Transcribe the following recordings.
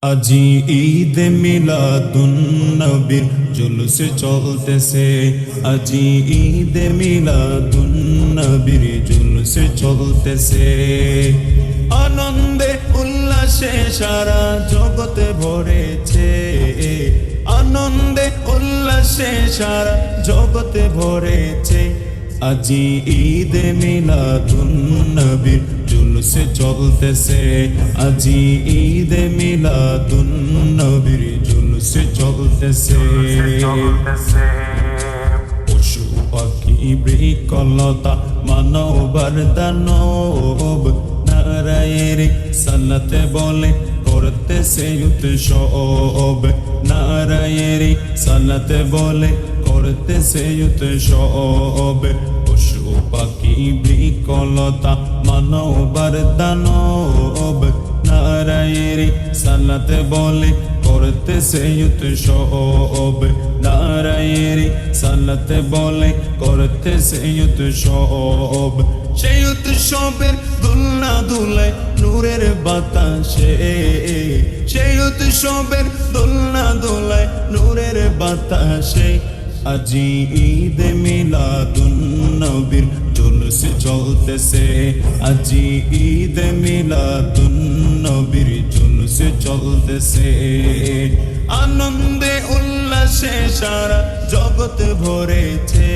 আজি ঈদ মিলাদুন নবীর জুলুস চলতেছে। আজি ঈদ মিলাদুন নবীর জুলুস চলতেছে। আনন্দে উল্লাসে সারা জগতে ভরেছে। আনন্দে উল্লাসে সারা জগতে ভরেছে। আজি ঈদ মিলাদুন নবীর জুলুস চলতেছে। আজি ঈদ মিলাদুন নবীর জুলুস চলতেছে। পশু পাখি বৃক্ষলতা মানবার দানব নারায়ের সালাতে বলে করতেছে উৎসব। নারায়ের সালাতে বলে করতেছে উৎসব। পশু পাখি বৃক্ষলতা মানবার দানব নারায়ের সালাতে বলে করতেছে উৎসব। নারায়ের সালাতে বলে করতেছে উৎসব। সেই উৎসবের দুলনা দুলায় নূরের বাতাসে। সেই উৎসবের দুলনা দুলায় নূরের বাতাসে। আজি ঈদ মিলাদুন নবীর জুলুস চলতেছে। আজি ঈদ মিলাদুন নবীর জুলুস চলতেছে। আনন্দে উল্লাসে সারা জগৎ ভরেছে।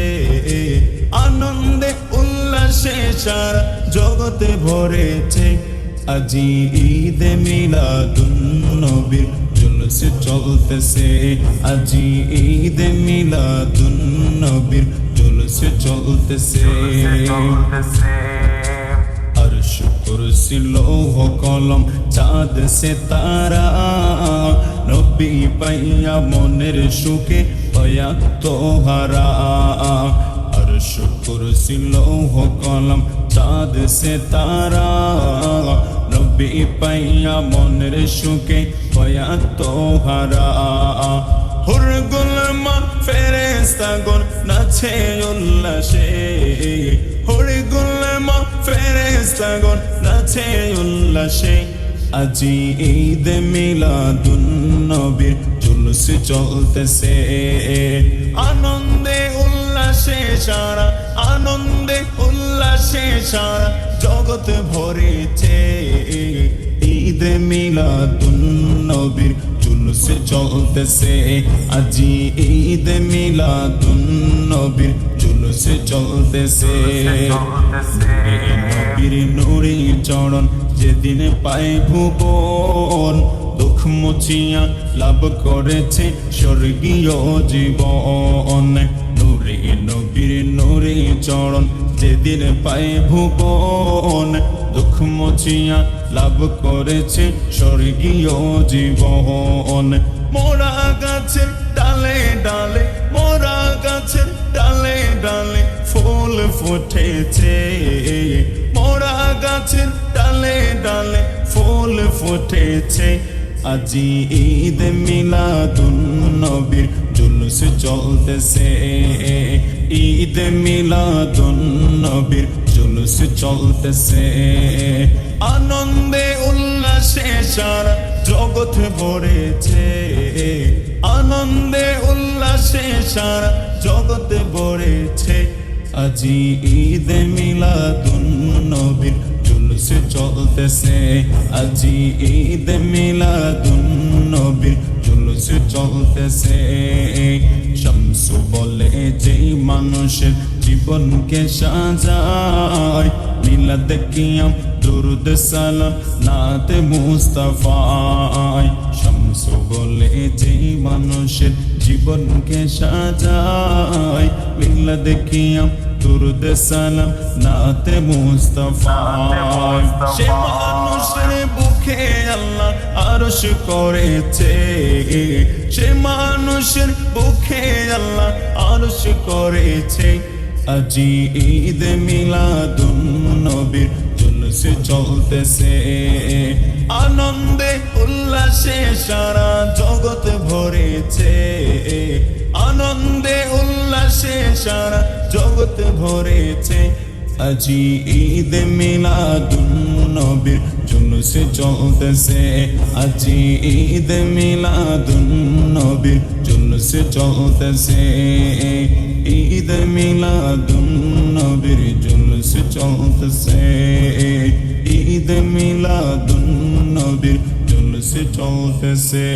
আনন্দে উল্লাসে সারা জগতে ভরেছে। আজি ঈদ মিলাদুন নবীর জুলুস চলতেছে। আজি ঈদ মিলাদুন নবীর জুলুস চলতেছে। আরশ কুরসি লৌহ কলম চাঁদ সিতারা নবী পাইয়া মনের সুখে পায়া তোহারা। আরশ কুরসি লৌহ কলম চাঁদ সিতারা নবী পাইয়া মনের সুখে পায়া তোহারা। হুর গুলমা ফেরেশতাগণ নাচে উল্লাসে। হুর গুলমা ফেরেশতাগণ নাচে উল্লাসে। আজি ঈদ মিলাদুন নবীর জুলুস চলতেছে। আনন্দে উল্লাসে সারা আনন্দে উল্লাসে সারা জগৎ ভরেছে। ঈদ মিলাদুন নবীর জুলুস চলতেছে। আজি ঈদ মিলাদুন নবীর জুলুস চলতেছে। নবীর নূরে চরণ যেদিন পায় ভুবন দুঃখ মুছিয়া লাভ করেছে স্বর্গীয় জীবন। নূরে নবীর নূরে চরণ যেদিন পায় ভুবন দুঃখ মুছিয়া লাভ করেছে স্বর্গীয় জীবন। মোরা গাছের ডালে ডালে মোরা গাছের ডালে ডালে ফুল ফুটেছে। মোরা গাছের ডালে ডালে ফুল ফুটেছে। আজি ঈদ মিলাদুন নবীর জুলুস চলতেছে। ঈদ মিলাদুন নবীর জুলুস চলতেছে। আনন্দে উল্লাসে সারা জগৎ ভরেছে। আনন্দে উল্লাসে সারা জগৎ ভরেছে। আজি ঈদ মিলাদুন নবীর জুলুস চলতেছে। আজি ঈদ মিলাদুন নবীর জুলুস চলতেছে। শামসু বলে যেই মানুষের জীবনকে সাজায় মিলাদ কিয়াম দুরুদ সালাম নাতে মুস্তাফায়। শামসু বলে যেই মানুষের জীবনকে সাজায় মিলাদ কিয়াম দুরুদ সালাম নাতে মুস্তাফায়। সে মানুষের বুকে আল্লাহ আরশ করেছে। সে মানুষের বুকে আল্লাহ আরশ করেছে। আজি ঈদ মিলাদুন নবীর জুলুস চলতেছে। আনন্দে উল্লাসে সারা জগৎ ভরেছে। আনন্দে উল্লাসে সারা জগৎ ভরেছে। আজি ঈদ মিলাদুন নবীর জুলুস চলতেছে আজি ঈদ মিলাদুন নবীর জুলুস চলতেছে ঈদ মিলাদুন নবীর জুলুস চলতেছে ঈদ মিলাদুন নবীর জুলুস চলতেছে